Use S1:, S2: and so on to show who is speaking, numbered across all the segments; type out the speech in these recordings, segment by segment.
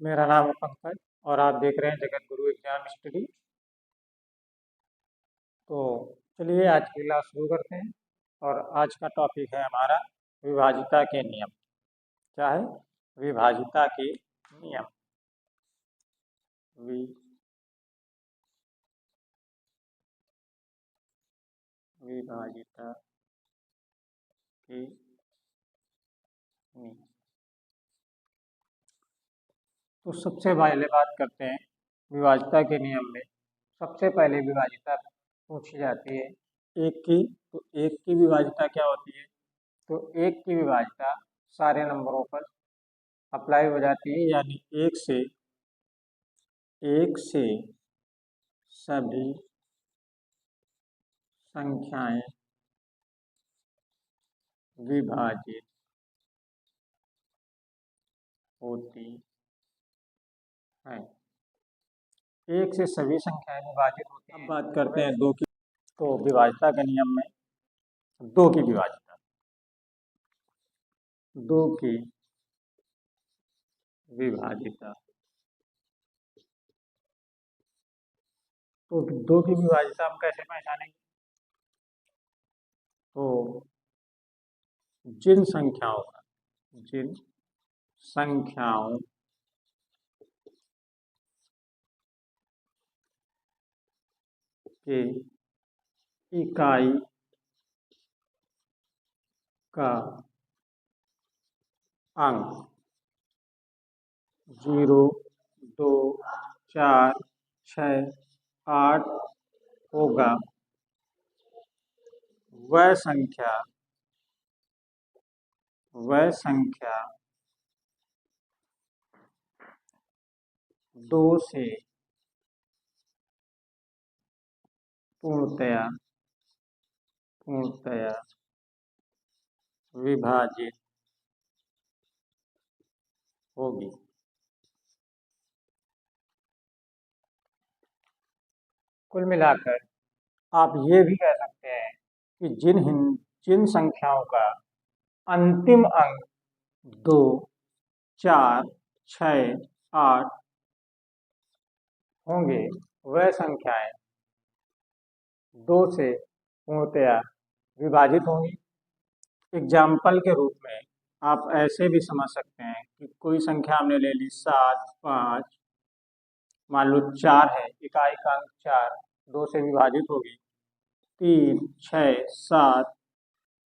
S1: मेरा नाम है पंकज और आप देख रहे हैं जगत गुरु एग्जाम स्टडी। तो चलिए आज की क्लास शुरू करते हैं। और आज का टॉपिक है हमारा विभाजिता के नियम। क्या है? विभाजिता के नियम। विभाजिता के नियम। तो सबसे पहले बात करते हैं विभाजिता के नियम में। सबसे पहले विभाजिता पूछी जाती है एक की। तो एक की विभाजिता क्या होती है? तो एक की विभाजिता सारे नंबरों पर अप्लाई हो जाती है, यानी एक से सभी संख्याएं विभाजित होती हैं। एक से सभी संख्याएं विभाजित होती हैं। अब बात करते हैं दो की। तो विभाजिता के नियम में दो की विभाजिता, दो की विभाजिता। तो दो की विभाजिता हम कैसे पहचानेंगे? तो जिन संख्याओं के इकाई का अंक 0, 2, 4, 6, 8 होगा, वह संख्या दो से पूर्णतया विभाजित होगी। कुल मिलाकर आप ये भी कह सकते हैं कि जिन संख्याओं का अंतिम अंक 2, 4, 6, 8 होंगे, वह संख्याएं 2 से पूर्णतया विभाजित होंगी। एग्जाम्पल के रूप में आप ऐसे भी समझ सकते हैं कि कोई संख्या हमने ले ली 7, 5, मान लो 4 है, इकाई का अंक 4 2 से विभाजित होगी। 3, 6, 7,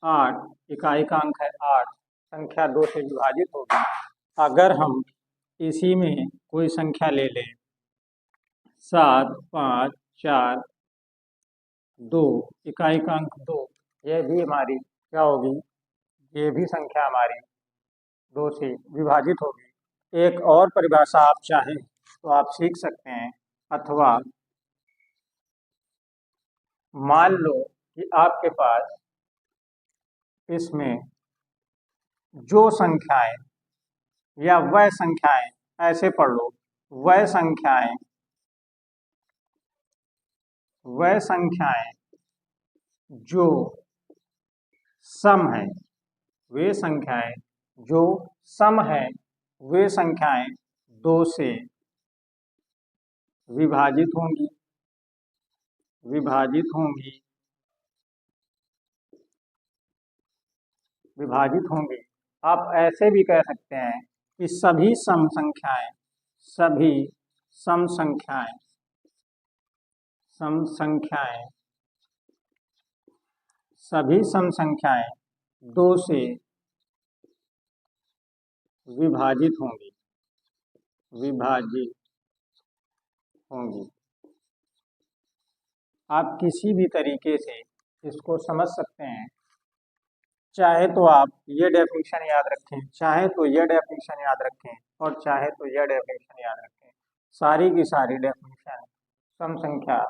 S1: 8 इकाई का अंक है 8, संख्या 2 से विभाजित होगी। अगर हम इसी में कोई संख्या ले लें 7, 5, 4, 2 इकाई का अंक 2, यह भी हमारी क्या होगी? ये भी संख्या हमारी 2 से विभाजित होगी। एक और परिभाषा आप चाहें तो आप सीख सकते हैं, अथवा मान लो कि आपके पास इसमें जो संख्याएं या वह संख्याएं, ऐसे पढ़ लो, वह संख्याएं जो सम है, वे संख्याएं जो सम है, वे संख्याएं 2 से विभाजित होंगी। आप ऐसे भी कह सकते हैं कि सभी सम संख्याएं सभी सम संख्याएं 2 से विभाजित होंगी। आप किसी भी तरीके से इसको समझ सकते हैं। चाहे तो आप ये डेफिनेशन याद रखें, चाहे तो यह डेफिनेशन याद रखें, और चाहे तो यह डेफिनेशन याद रखें। सारी की सारी डेफिनेशन सम संख्या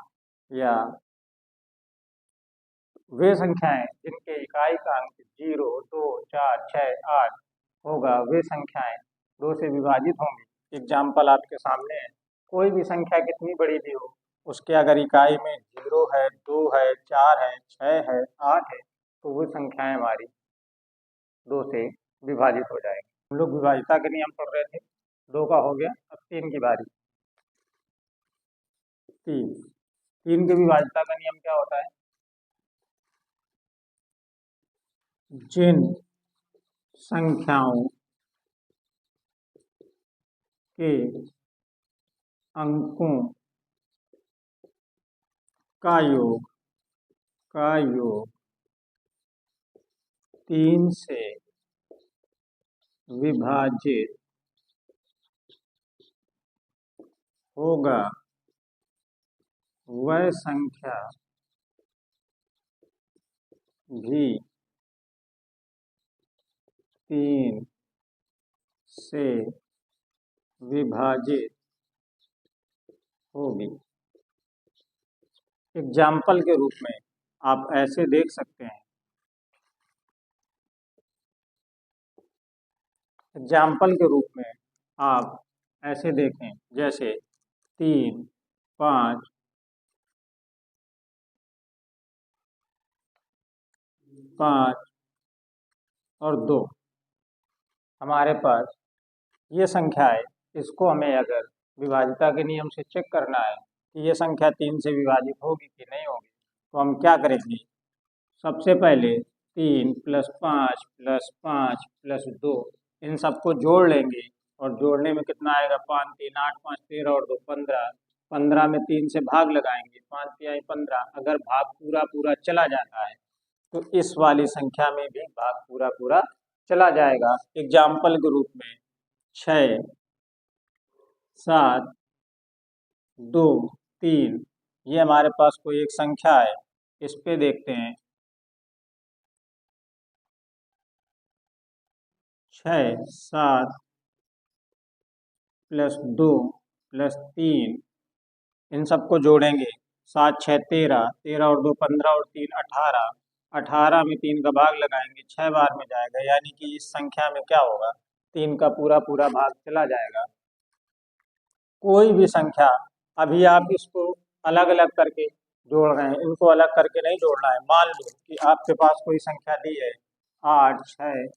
S1: या वे संख्याएं जिनके इकाई का अंक 0, 2, 4, 6, 8 होगा, वे संख्याएं 2 से विभाजित होंगी। एग्जाम्पल आपके सामने है। कोई भी संख्या कितनी बड़ी भी हो, उसके अगर इकाई में 0 है, 2 है, 4 है, 6 है, 8 है, तो वो संख्याएं हमारी 2 से विभाजित हो जाएगी। हम लोग विभाजिता के नियम पढ़ रहे थे। 2 का हो गया। अब 3 की बारी। 3 3 की विभाज्यता का नियम क्या होता है? जिन संख्याओं के अंकों का योग 3 से विभाजित होगा वह संख्या भी 3 से विभाजित होगी। एग्जाम्पल के रूप में आप ऐसे देख सकते हैं। एग्जाम्पल के रूप में आप ऐसे देखें, जैसे 3, 5, 5 और 2 हमारे पास ये संख्या है। इसको हमें अगर विभाज्यता के नियम से चेक करना है कि ये संख्या 3 से विभाजित होगी कि नहीं होगी, तो हम क्या करेंगे? सबसे पहले 3 + 5 + 5 + 2 इन सबको जोड़ लेंगे और जोड़ने में कितना आएगा? 5 3 8 5 13 और 2 15। 15 में 3 से भाग लगाएंगे, 5 तिहाई 15। अगर भाग पूरा पूरा चला जाता है तो इस वाली संख्या में भी भाग पूरा पूरा चला जाएगा। एग्जाम्पल के रूप में 6, 7, 2, 3 ये हमारे पास कोई एक संख्या है। इस पे देखते हैं। 6, 7 + 2 + 3 इन सबको जोड़ेंगे। 7 6 13, 13 और 2 15 और 3 18। 18 में 3 का भाग लगाएंगे, 6 बार में जाएगा, यानी कि इस संख्या में क्या होगा? 3 का पूरा पूरा भाग चला जाएगा। कोई भी संख्या, अभी आप इसको अलग अलग करके जोड़ रहे हैं, इनको अलग करके नहीं जोड़ना है। मान लो कि आपके पास कोई संख्या दी है 8, 6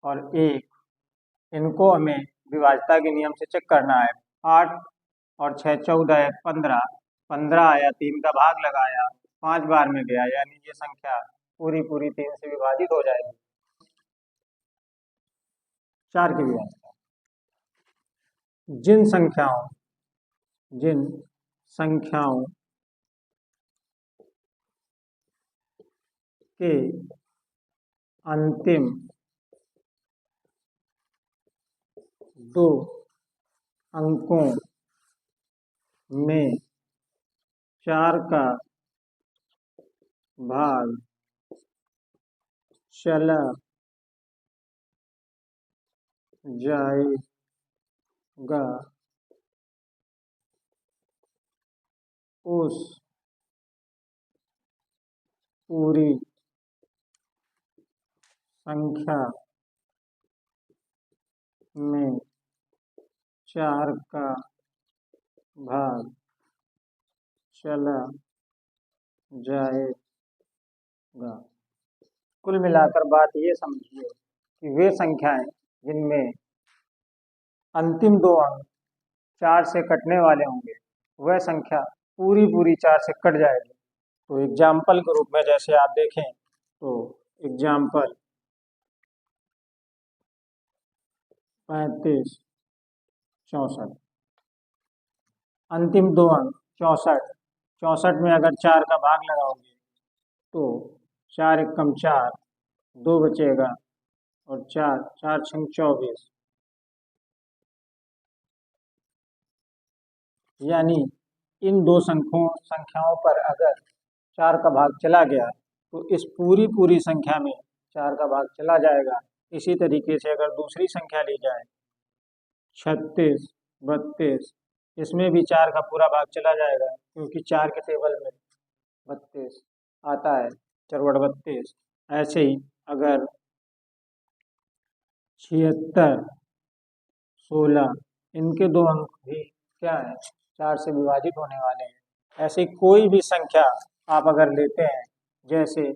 S1: और 1। इनको हमें विभाज्यता के नियम से चेक करना है। 8 और 6 14 15। 15 आया, 3 का भाग लगाया, 5 बार में गया, यानी ये संख्या पूरी पूरी 3 से विभाजित हो जाएगी। 4 की विभाज्यता। जिन संख्याओं के अंतिम 2 अंकों में 4 का भाग चला जाएगा, उस पूरी संख्या में 4 का भाग चला जाएगा। कुल मिलाकर बात ये समझिए कि वे संख्याएं जिनमें अंतिम 2 अंक 4 से कटने वाले होंगे, वह संख्या पूरी पूरी 4 से कट जाएगी। तो एग्जाम्पल के रूप में जैसे आप देखें तो एग्जाम्पल 35, 64 अंतिम 2 अंक 64। 64 में अगर 4 का भाग लगाओगे तो 4 एकम 4, 2 बचेगा और 4 4 छंग 24, यानी इन 2 संख्याओं पर अगर 4 का भाग चला गया तो इस पूरी पूरी संख्या में 4 का भाग चला जाएगा। इसी तरीके से अगर दूसरी संख्या ली जाए 36, 32, इसमें भी 4 का पूरा भाग चला जाएगा, क्योंकि 4 के टेबल में 32 आता है, चरवट 32। ऐसे ही अगर 76, 16 इनके 2 अंक भी क्या है? 4 से विभाजित होने वाले हैं। ऐसी कोई भी संख्या आप अगर लेते हैं, जैसे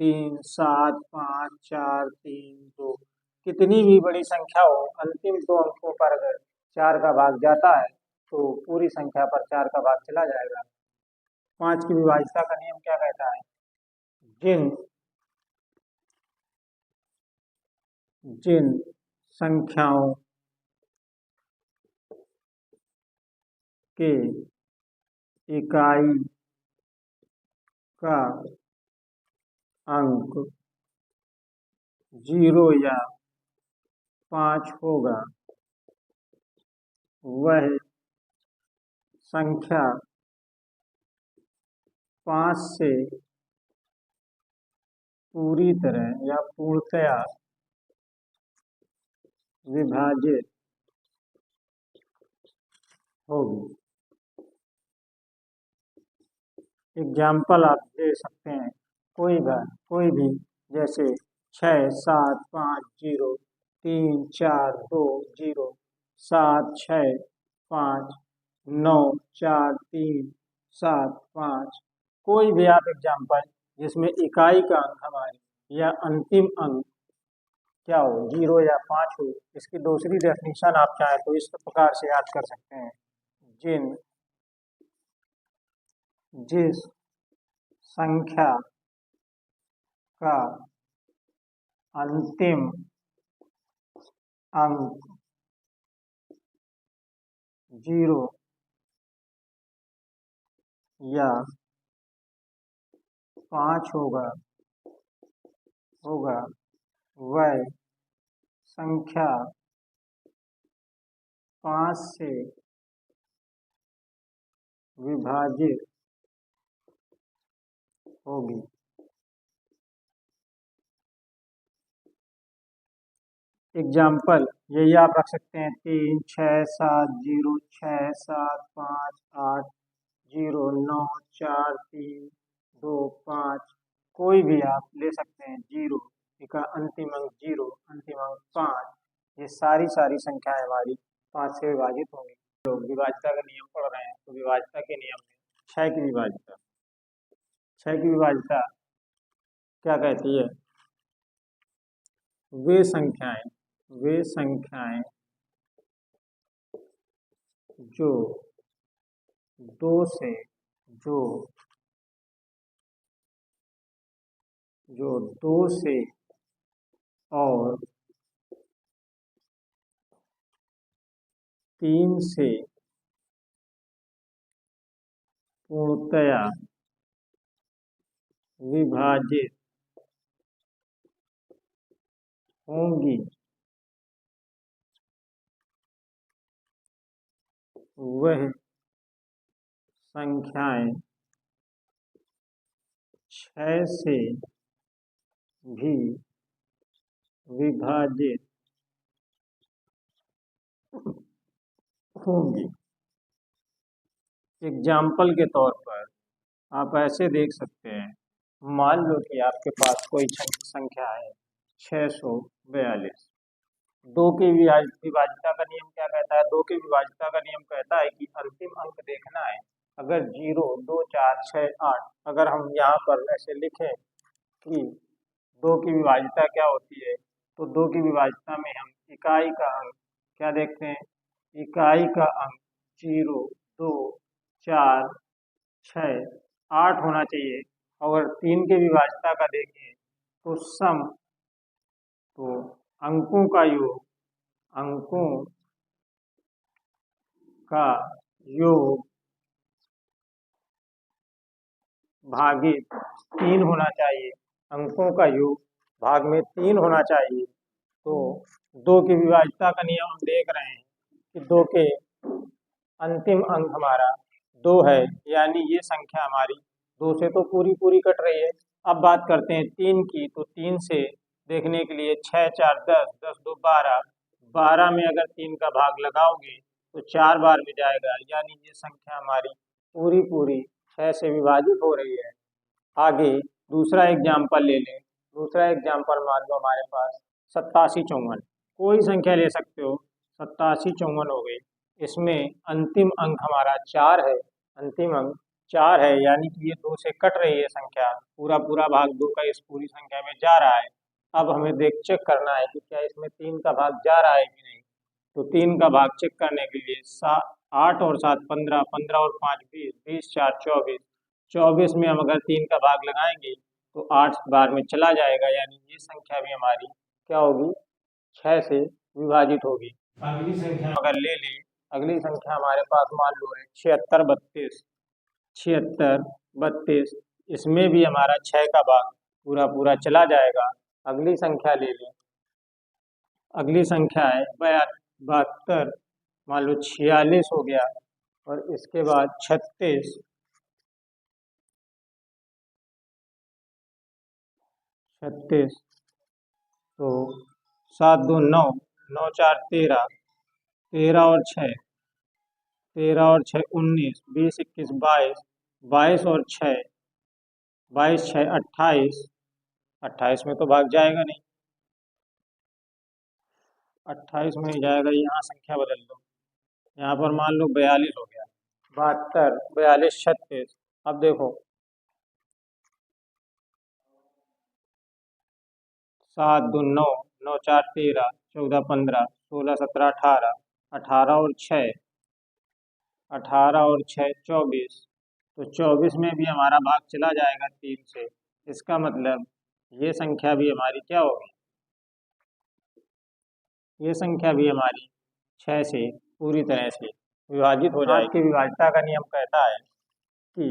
S1: 3, 7, 5, 4, 3, 2। कितनी भी बड़ी संख्या हो, अंतिम दो अंकों पर अगर 4 का भाग जाता है तो पूरी संख्या पर 4 का भाग चला जाएगा। 5 की विभाज्यता का नियम क्या कहता है? जिन जिन संख्याओं के इकाई का अंक 0 या 5 होगा वह संख्या 5 से पूरी तरह या पूर्णतया विभाजित होगी। एग्जाम्पल आप दे सकते हैं कोई भी, जैसे 6, 7, 5, 0, 3, 4, 2, 0, 7, 6, 5, 9, 4, 3, 7, 5। कोई भी आप एग्जाम्पल जिसमें इकाई का अंक हमारी या अंतिम अंक क्या हो, 0 या 5 हो। इसकी दूसरी डेफिनेशन आप चाहें तो इस प्रकार से याद कर सकते हैं। जिस संख्या का अंतिम अंक 0 या 5 होगा वह संख्या 5 से विभाजित होगी। एग्जाम्पल यही आप रख सकते हैं, 3, 6, 7, 0, 6, 7, 5, 8, 0, 9, 4, 3, 2, 5। कोई भी आप ले सकते हैं। 0 का अंतिम अंक 0, अंतिम अंक 5। ये सारी संख्याएं हमारी 5 से विभाजित होंगी। तो विभाज्यता का नियम पढ़ रहे हैं तो विभाज्यता के नियम में 6 की विभाज्यता क्या कहती है? वे संख्याएं जो 2 से और 3 से पूर्णतया विभाजित होंगी वह संख्याएं 6 से भी विभाजित होंगी। एग्जाम्पल के तौर पर आप ऐसे देख सकते हैं, मान लो कि आपके पास कोई संख्या है 642। 2 की विभाज्यता का नियम क्या कहता है? 2 की विभाज्यता का नियम कहता है कि अंतिम अंक देखना है। अगर 0, 2, 4, 6, 8 अगर हम यहाँ पर ऐसे लिखें कि 2 की विभाज्यता क्या होती है, तो 2 की विभाज्यता में हम इकाई का अंक क्या देखते हैं? इकाई का अंक 0, 2, 4, 6, 8 होना चाहिए। अगर 3 की विभाज्यता का देखें तो अंकों का योग भागित 3 होना चाहिए। अंकों का योग भाग में 3 होना चाहिए। तो 2 की विभाज्यता का नियम हम देख रहे हैं कि 2 के अंतिम अंक हमारा 2 है, यानी ये संख्या हमारी 2 से तो पूरी कट रही है। अब बात करते हैं 3 की, तो 3 से देखने के लिए 6, 4, 10, 10, 2, 12, 12 में अगर 3 का भाग लगाओगे तो 4 बार में जाएगा, यानी ये संख्या हमारी पूरी 6 से विभाजित हो रही है। आगे दूसरा एग्जाम्पल ले लें। दूसरा एग्जाम्पल मान लो हमारे पास 87, 54। कोई संख्या ले सकते हो, 87, 54 हो गई। इसमें अंतिम अंक हमारा 4 है, अंतिम अंक 4 है, यानी कि ये 2 से कट रही है संख्या, पूरा पूरा भाग 2 का इस पूरी संख्या में जा रहा है। अब हमें चेक करना है कि क्या इसमें 3 का भाग जा रहा है कि नहीं। तो 3 का भाग चेक करने के लिए 8 और 7 15, 15 और 5 20, 20 4 24, 24 में हम अगर 3 का भाग लगाएंगे तो 8 बार में चला जाएगा, यानी ये संख्या भी हमारी क्या होगी, 6 से विभाजित होगी। अगली संख्या अगर ले लें, अगली संख्या हमारे पास मान लो है 76 32, 76 32, इसमें भी हमारा 6 का भाग पूरा पूरा चला जाएगा। अगली संख्या ले लें, अगली संख्या है 72, मान लो 46 हो गया, और इसके बाद 36, 36, तो 7 2 9, 9 4 13, 13 और 6, 13 और 6 19, 20 21 22, 22 और 6, 22 6 28, 28 में तो भाग जाएगा नहीं, 28 में ही जाएगा, यहाँ संख्या बदल दो, यहाँ पर मान लो 42 हो गया, 72 42 36। अब देखो 7 2 9, 9 4 13, 14 15, 16 17 18, 18 और 6, 18 और 6 24, तो 24 में भी हमारा भाग चला जाएगा 3 से। इसका मतलब ये संख्या भी हमारी क्या होगी, ये संख्या भी हमारी 6 से पूरी तरह से विभाजित हो जाएगी। आपकी विभाज्यता का नियम कहता है कि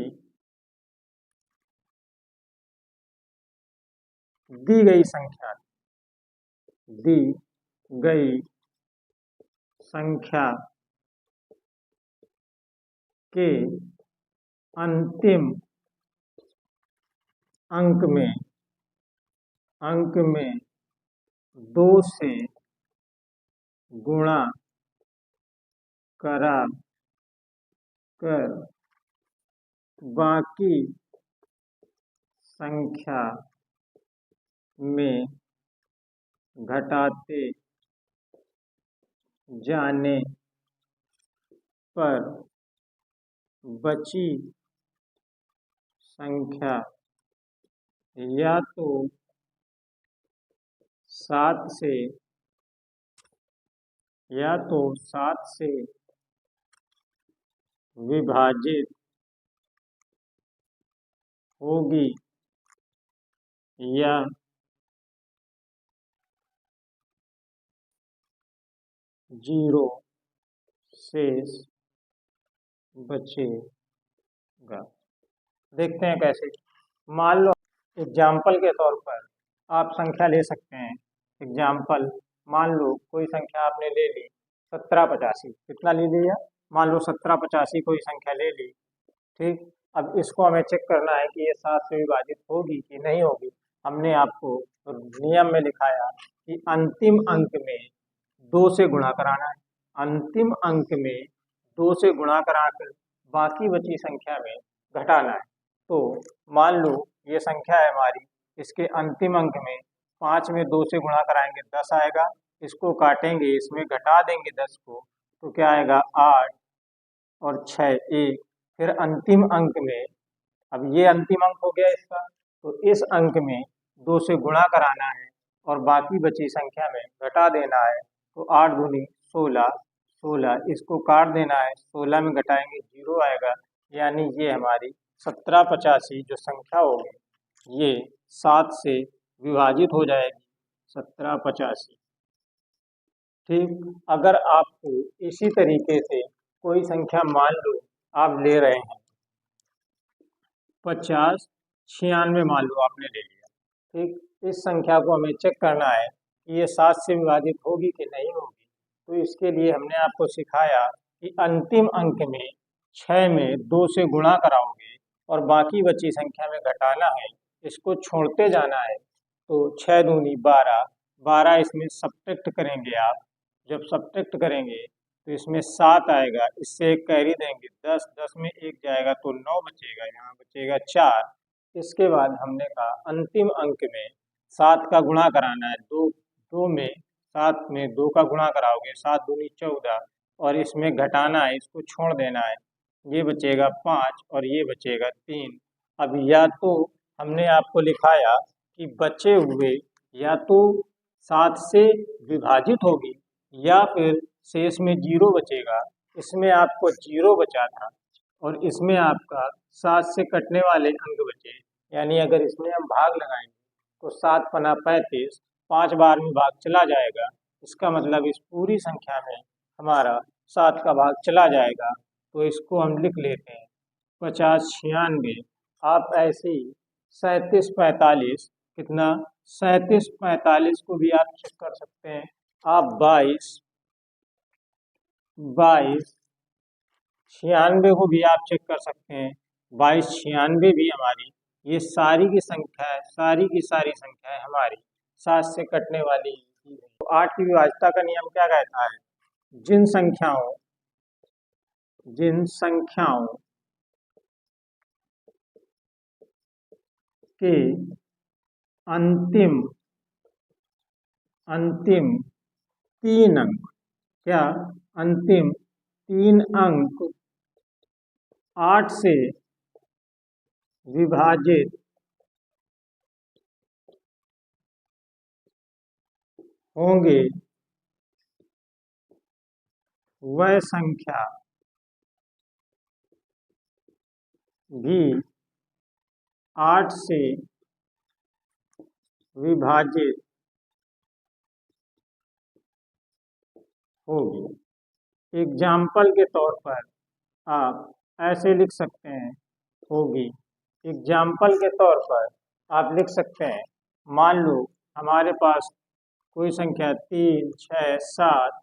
S1: दी गई संख्या के अंतिम अंक में 2 से गुणा करा कर बाकी संख्या में घटाते जाने पर बची संख्या या तो 7 से विभाजित होगी या 0 शेष बचेगा। देखते हैं कैसे। मान लो एग्जाम्पल के तौर पर आप संख्या ले सकते हैं। एग्जाम्पल, मान लो कोई संख्या आपने ले ली 1785, कितना ले लिया, मान लो 1785 कोई संख्या ले ली, ठीक। अब इसको हमें चेक करना है कि ये 7 से विभाजित होगी कि नहीं होगी। हमने आपको नियम में लिखाया कि अंतिम अंक में 2 से गुणा कराना है, अंतिम अंक में 2 से गुणा कराकर बाकी बची संख्या में घटाना है। तो मान लो ये संख्या है हमारी, इसके अंतिम अंक में 5 में 2 से गुणा कराएंगे 10 आएगा, इसको काटेंगे, इसमें घटा देंगे 10 को, तो क्या आएगा 8 और 6 1। फिर अंतिम अंक में, अब ये अंतिम अंक हो गया इसका, तो इस अंक में 2 से गुणा कराना है और बाकी बची संख्या में घटा देना है। तो 8 दूनी 16, 16, इसको काट देना है, 16 में घटाएंगे 0 आएगा, यानी ये हमारी 1785 जो संख्या होगी ये 7 से विभाजित हो जाएगी, 1785। ठीक। अगर आपको इसी तरीके से कोई संख्या मान लो आप ले रहे हैं 50 96, मान लो आपने ले लिया, ठीक। इस संख्या को हमें चेक करना है कि ये 7 से विभाजित होगी कि नहीं होगी। तो इसके लिए हमने आपको सिखाया कि अंतिम अंक में 6 में 2 से गुणा कराओगे और बाकी बची संख्या में घटाना है, इसको छोड़ते जाना है। तो 6 दूनी 12, 12 इसमें सब्ट्रैक्ट करेंगे आप, जब सब्ट्रैक्ट करेंगे तो इसमें 7 आएगा, इससे एक कैरी देंगे 10, 10 में 1 जाएगा तो 9 बचेगा, यहाँ बचेगा 4। इसके बाद हमने कहा अंतिम अंक में 7 का गुणा कराना है, 2 में 7 में 2 का गुणा कराओगे, 7 दूनी 14, और इसमें घटाना है, इसको छोड़ देना है, ये बचेगा 5 और ये बचेगा 3। अब या तो हमने आपको लिखाया कि बचे हुए या तो 7 से विभाजित होगी या फिर शेष में 0 बचेगा। इसमें आपको 0 बचा था और इसमें आपका 7 से कटने वाले अंक बचे, यानी अगर इसमें हम भाग लगाएंगे तो 7 पना 35, 5 बार में भाग चला जाएगा। इसका मतलब इस पूरी संख्या में हमारा 7 का भाग चला जाएगा। तो इसको हम लिख लेते हैं 50 96। आप ऐसे ही 37 45, कितना 37 45 को भी आप चेक कर सकते हैं। आप 22 96 को भी आप चेक कर सकते हैं। 22 96 भी हमारी, ये सारी की संख्या है, सारी की सारी संख्या है हमारी 7 से कटने वाली ही है। तो 8 की विभाज्यता का नियम क्या कहता है? जिन संख्याओं के अंतिम 3 अंक, क्या अंतिम 3 अंक 8 से विभाजित होंगे वह संख्या भी 8 से विभाजित होगी। एग्जाम्पल के तौर पर आप ऐसे लिख सकते हैं, होगी। एग्जाम्पल के तौर पर आप लिख सकते हैं, मान लो हमारे पास कोई संख्या 3 6 7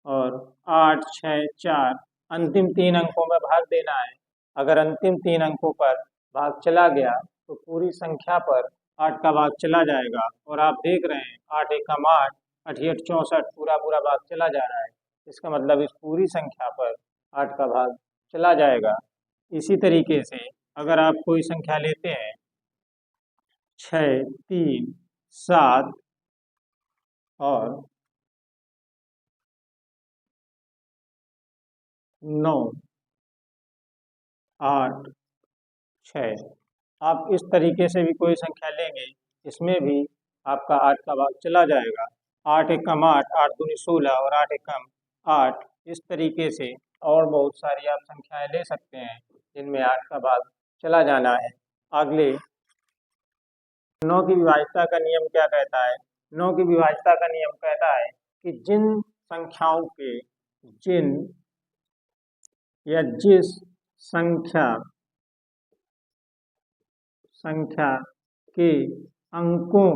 S1: और 8 6 4, अंतिम 3 अंकों में भाग देना है। अगर अंतिम 3 अंकों पर भाग चला गया तो पूरी संख्या पर 8 का भाग चला जाएगा। और आप देख रहे हैं 8 एकम 8, 8 8 64, पूरा पूरा भाग चला जा रहा है। इसका मतलब इस पूरी संख्या पर 8 का भाग चला जाएगा। इसी तरीके से अगर आप कोई संख्या लेते हैं 6 3 7 और 9 8 6, आप इस तरीके से भी कोई संख्या लेंगे, इसमें भी आपका 8 का भाग चला जाएगा। 8 एकम 8, 8 दूनी 16 और 8 एकम 8। इस तरीके से और बहुत सारी आप संख्याएं ले सकते हैं जिनमें 8 का भाग चला जाना है। अगले 9 की विभाज्यता का नियम क्या कहता है? 9 की विभाज्यता का नियम कहता है कि जिन संख्याओं के जिस संख्या के अंकों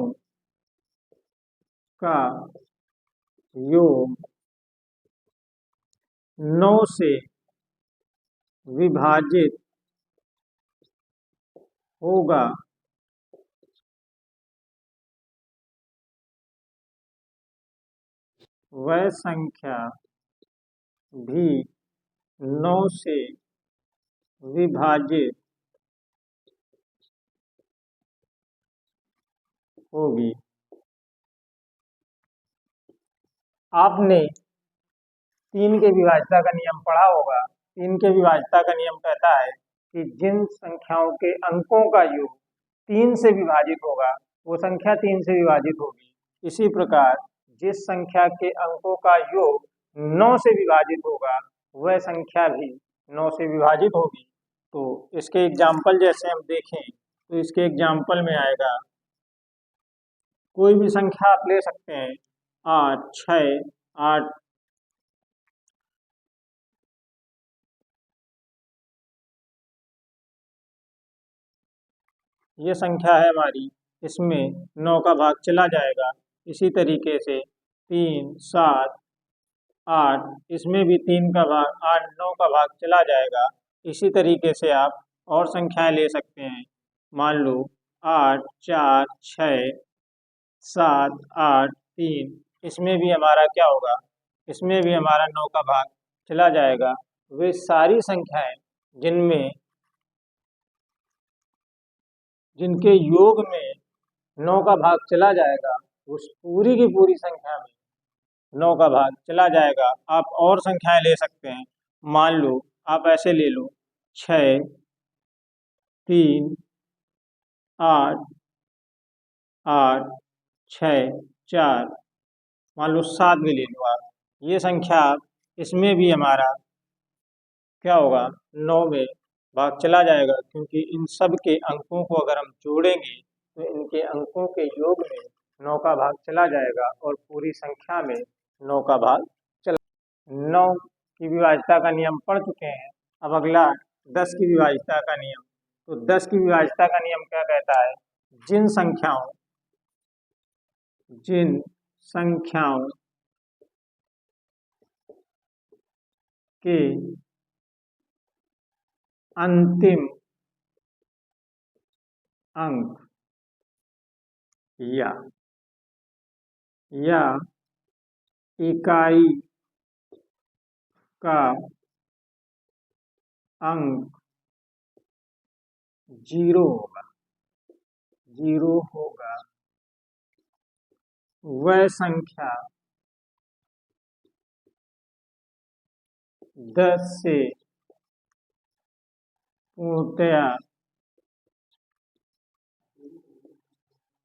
S1: का योग 9 से विभाजित होगा वह संख्या भी 9 से विभाजित होगी। आपने 3 के विभाज्यता का नियम पढ़ा होगा। 3 के विभाज्यता का नियम कहता है कि जिन संख्याओं के अंकों का योग 3 से विभाजित होगा वो संख्या 3 से विभाजित होगी। इसी प्रकार जिस संख्या के अंकों का योग 9 से विभाजित होगा वह संख्या भी 9 से विभाजित होगी। तो इसके एग्जाम्पल जैसे हम देखें तो इसके एग्जाम्पल में आएगा, कोई भी संख्या आप ले सकते हैं, 8 6 8 ये संख्या है हमारी, इसमें 9 का भाग चला जाएगा। इसी तरीके से 3 7 8, इसमें भी 3 का भाग 8 9 का भाग चला जाएगा। इसी तरीके से आप और संख्याएं ले सकते हैं, मान लो 8 4 6 7 8 3, इसमें भी हमारा क्या होगा, इसमें भी हमारा 9 का भाग चला जाएगा। वे सारी संख्याएं जिनके योग में 9 का भाग चला जाएगा उस पूरी की पूरी संख्या में 9 का भाग चला जाएगा। आप और संख्याएं ले सकते हैं, मान लो आप ऐसे ले लो 6 3 8 8 6 4, मान लो 7 भी ले लो आप, ये संख्या इसमें भी हमारा क्या होगा, 9 में भाग चला जाएगा, क्योंकि इन सब के अंकों को अगर हम जोड़ेंगे तो इनके अंकों के योग में 9 का भाग चला जाएगा और पूरी संख्या में 9 का भाग चला। 9 की विभाज्यता का नियम पढ़ चुके हैं। अब अगला 10 की विभाज्यता का नियम। तो 10 की विभाज्यता का नियम क्या कहता है, जिन संख्याओं के अंतिम अंक या इकाई का अंक 0 होगा, वह संख्या 10 से पूर्णतया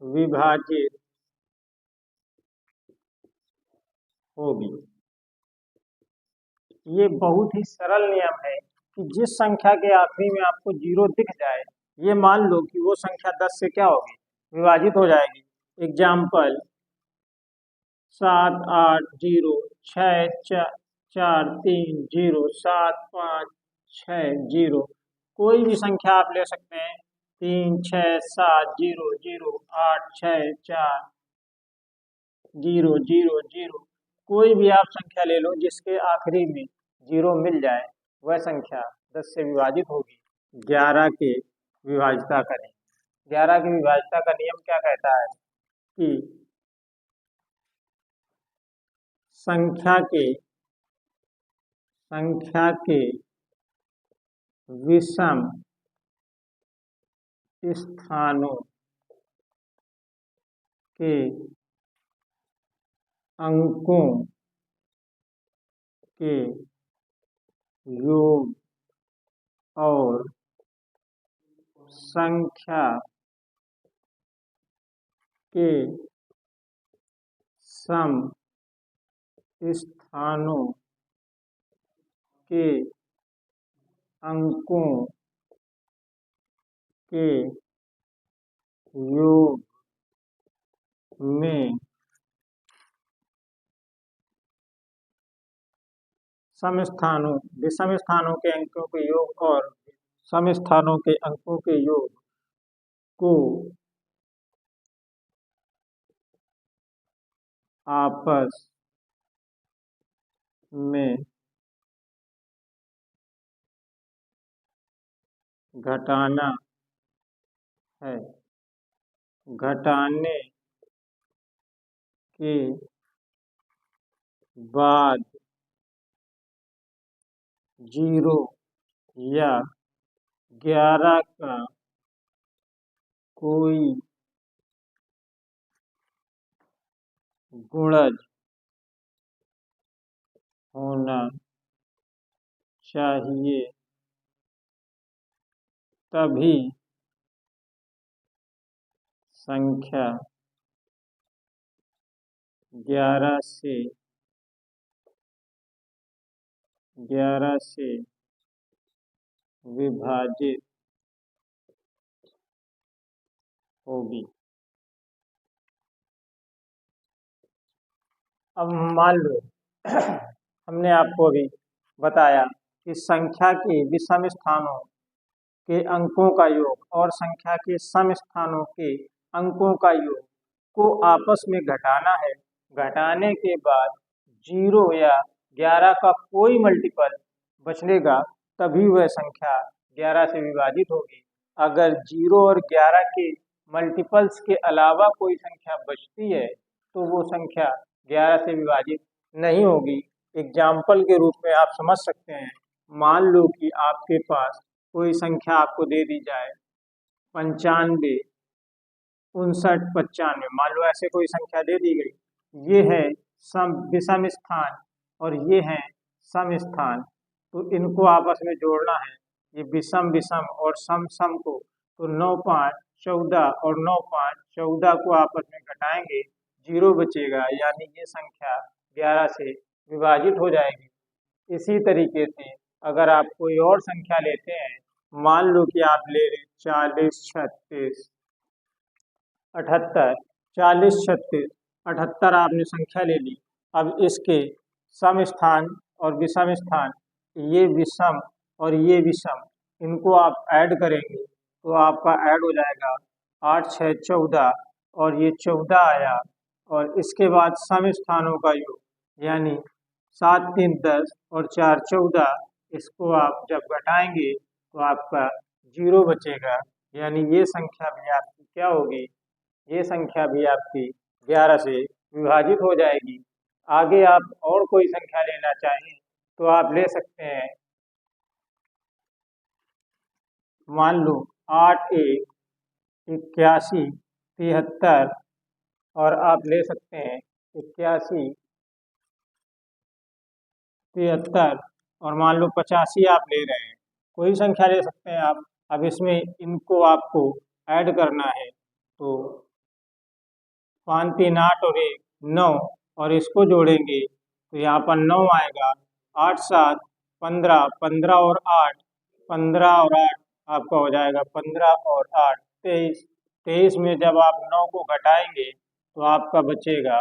S1: विभाजित होगी। ये बहुत ही सरल नियम है कि जिस संख्या के आखिरी में आपको 0 दिख जाए, ये मान लो कि वो संख्या 10 से क्या होगी, विभाजित हो जाएगी। एग्जाम्पल 7 8 0 6 4 3 0 7 5 6 0, कोई भी संख्या आप ले सकते हैं, 3 6 7 0 0 8 6 4 0 0 0, कोई भी आप संख्या ले लो जिसके आखिरी में 0 मिल जाए, वह संख्या 10 से विभाजित होगी। 11 के विभाज्यता का नियम। 11 की विभाज्यता का नियम क्या कहता है कि संख्या के विषम स्थानों के अंकों के योग और संख्या के सम स्थानों के अंकों के योग में विषम स्थानों के अंकों के योग और सम स्थानों के अंकों के योग को आपस में घटाना है। घटाने के बाद 0 या 11 का कोई गुणज होना चाहिए, तभी संख्या 11 से विभाजित होगी। अब मान लो हमने आपको अभी बताया कि संख्या के विषम स्थानों के अंकों का योग और संख्या के सम स्थानों के अंकों का योग को आपस में घटाना है। घटाने के बाद 0 या 11 का कोई मल्टीपल बचेगा, तभी वह संख्या 11 से विभाजित होगी। अगर 0 और 11 के मल्टीपल्स के अलावा कोई संख्या बचती है तो वो संख्या 11 से विभाजित नहीं होगी। एग्जाम्पल के रूप में आप समझ सकते हैं, मान लो कि आपके पास कोई संख्या आपको दे दी जाए 95 59 95, मान लो ऐसे कोई संख्या दे दी गई, ये है विषम स्थान और ये है सम स्थान, तो इनको आपस में जोड़ना है। ये विषम विषम और सम सम को, तो 9 5 14 और 9 5 14 को आपस में घटाएंगे 0 बचेगा, यानी ये संख्या 11 से विभाजित हो जाएगी। इसी तरीके से अगर आप कोई और संख्या लेते हैं, मान लो कि आप ले रहे 40 36 78, 40 36 78 आपने संख्या ले ली। अब इसके सम स्थान और विषम स्थान, ये विषम और ये विषम, इनको आप ऐड करेंगे तो आपका ऐड हो जाएगा 8 6 14 और ये 14 आया, और इसके बाद सम स्थानों का योग यानी 7 3 10 और 4 14, इसको आप जब घटाएंगे तो आपका 0 बचेगा, यानी ये संख्या भी आपकी क्या होगी, ये संख्या भी आपकी 11 से विभाजित हो जाएगी। आगे आप और कोई संख्या लेना चाहें तो आप ले सकते हैं, मान लो 8 1 81 73, और आप ले सकते हैं 81 73 और मान लो 85 आप ले रहे हैं, कोई संख्या ले सकते हैं आप। अब इसमें इनको आपको ऐड करना है, तो 5 3 8 और 1 9, और इसको जोड़ेंगे तो यहाँ पर 9 आएगा, 8 7 15 15 और 8 15 और 8 आपका हो जाएगा 15 और 8 23 23 में जब आप 9 को घटाएंगे तो आपका बचेगा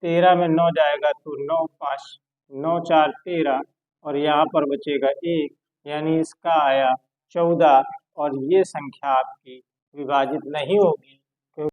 S1: 13 में 9 जाएगा तो 9 5 9 4 13, और यहाँ पर बचेगा 1, यानी इसका आया 14, और ये संख्या आपकी विभाजित नहीं होगी।